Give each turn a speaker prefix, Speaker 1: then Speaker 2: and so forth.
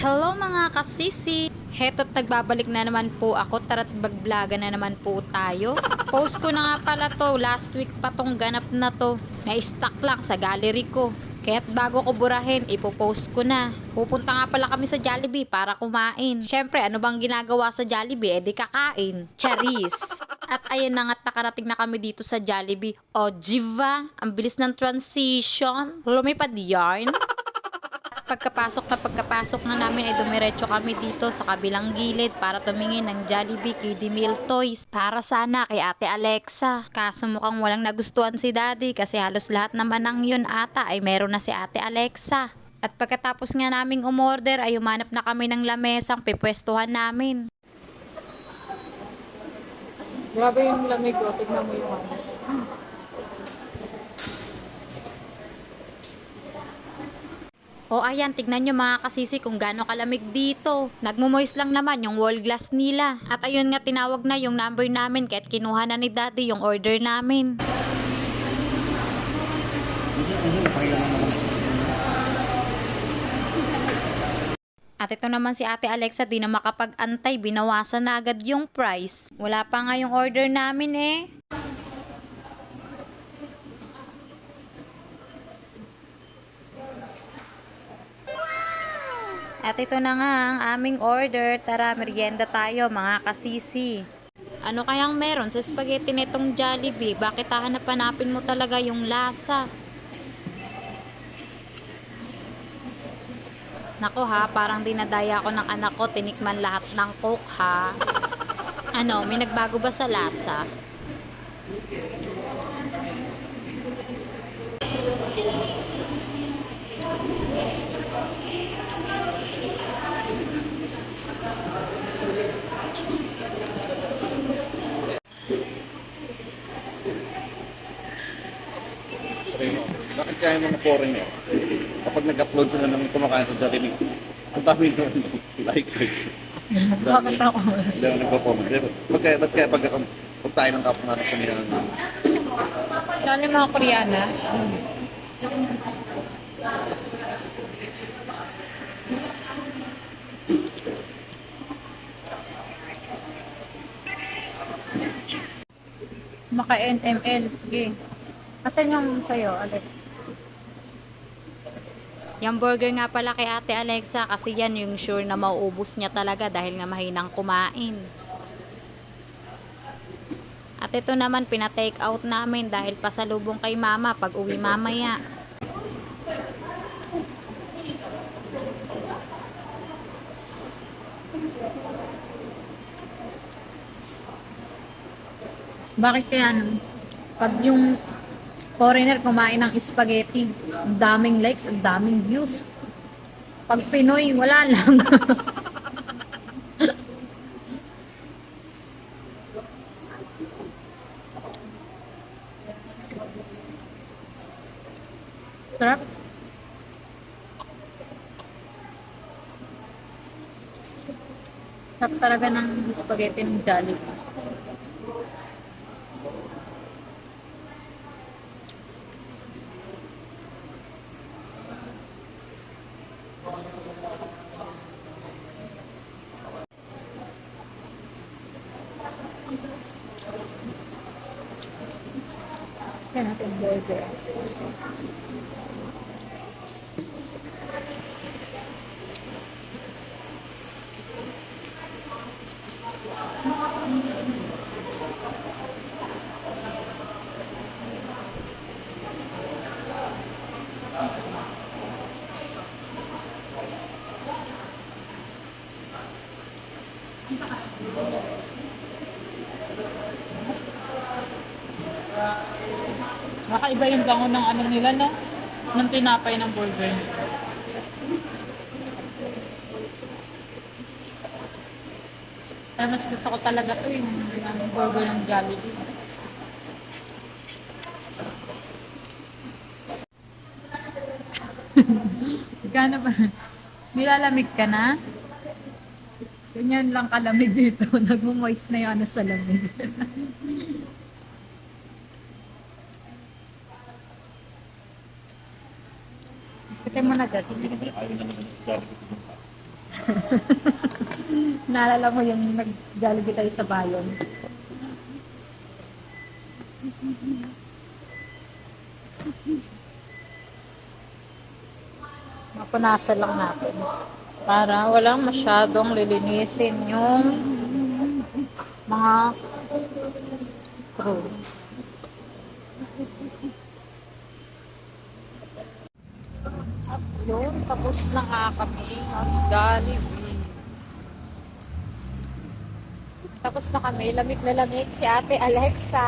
Speaker 1: Hello mga kasisi! Heto't nagbabalik na naman po ako, tara't bagblaga na naman po tayo. Post ko na nga pala to, last week pa tong ganap na to. Na-stuck lang sa gallery ko. Kaya't bago ko burahin, ipopost ko na. Pupunta nga pala kami sa Jollibee para kumain. Syempre, ano bang ginagawa sa Jollibee? Di kakain. Charis! At ayan na nga't nakarating na kami dito sa Jollibee. O, Jiva! Ang bilis ng transition. Lumipad yarn. Pagkapasok na namin ay dumiretso kami dito sa kabilang gilid para tumingin ng Jollibee Kiddie Meal Toys para sana kay Ate Alexa. Kaso mukhang walang nagustuhan si Daddy kasi halos lahat naman ng yun ata ay meron na si Ate Alexa. At pagkatapos nga naming umorder ay umanap na kami ng lamesang pipwestuhan namin.
Speaker 2: Grabe yung lamig ko. Tignan mo yung ano.
Speaker 1: O ayan, tignan nyo mga kasisi kung gaano kalamig dito. Nagmumoist lang naman yung wall glass nila. At ayun nga, tinawag na yung number namin kahit kinuha na ni Daddy yung order namin. At ito naman si Ate Alexa, di na makapag-antay, binawasan na agad yung price. Wala pa nga yung order namin eh. At ito na nga ang aming order. Tara, merienda tayo mga kasisi. Ano kayang meron sa spaghetti nitong Jollibee? Bakit hahanap-hanapin mo talaga yung lasa? Nako ha, parang dinadaya ko ng anak ko, tinikman lahat ng Coke ha. Ano, may nagbago ba sa lasa?
Speaker 3: Bakit kaya mga foreigner? Kapag nag-upload sila ng kumakain sa Jollibee, ang dami nung likers.
Speaker 2: Bakit ako?
Speaker 3: Hindi na nagpa-comment. Ba't kaya pag tayo ng kapong natin kanina ng
Speaker 2: Lalo yung mga Koreana. Maka-NML. Sige. Asan yung sa'yo, Alex?
Speaker 1: Yung burger nga pala kay Ate Alexa kasi yan yung sure na mauubos niya talaga dahil nga mahinang kumain. At ito naman pina-take out namin dahil pasalubong kay Mama pag uwi mamaya.
Speaker 2: Bakit kaya pag yung foreigner kumain ng spaghetti, ang daming likes, ang daming views. Pag Pinoy, wala lang. Sarap. Sarap talaga ng spaghetti ng Jollibee. Yan natin burger. Nakaiba yung bango ng ano nila, no? Ng tinapay ng burger. Pero mas gusto ko talaga to yung burger ng Jollibee. Gano'n ba? Nilalamig ka na? Ganyan lang kalamig dito. Nagmo-moist na yung ano sa lamig. Kita mo na agad.
Speaker 3: Hindi naman ayaw na naman sa Jollibee.
Speaker 2: Naalala mo yung nag-Jollibee tayo sa bayan? Mapunasan lang natin. Para walang masyadong lilinisin yung mga crew. At yun, tapos na nga kami ang Jollibee. Tapos na kami, lamig na lamig si Ate Alexa.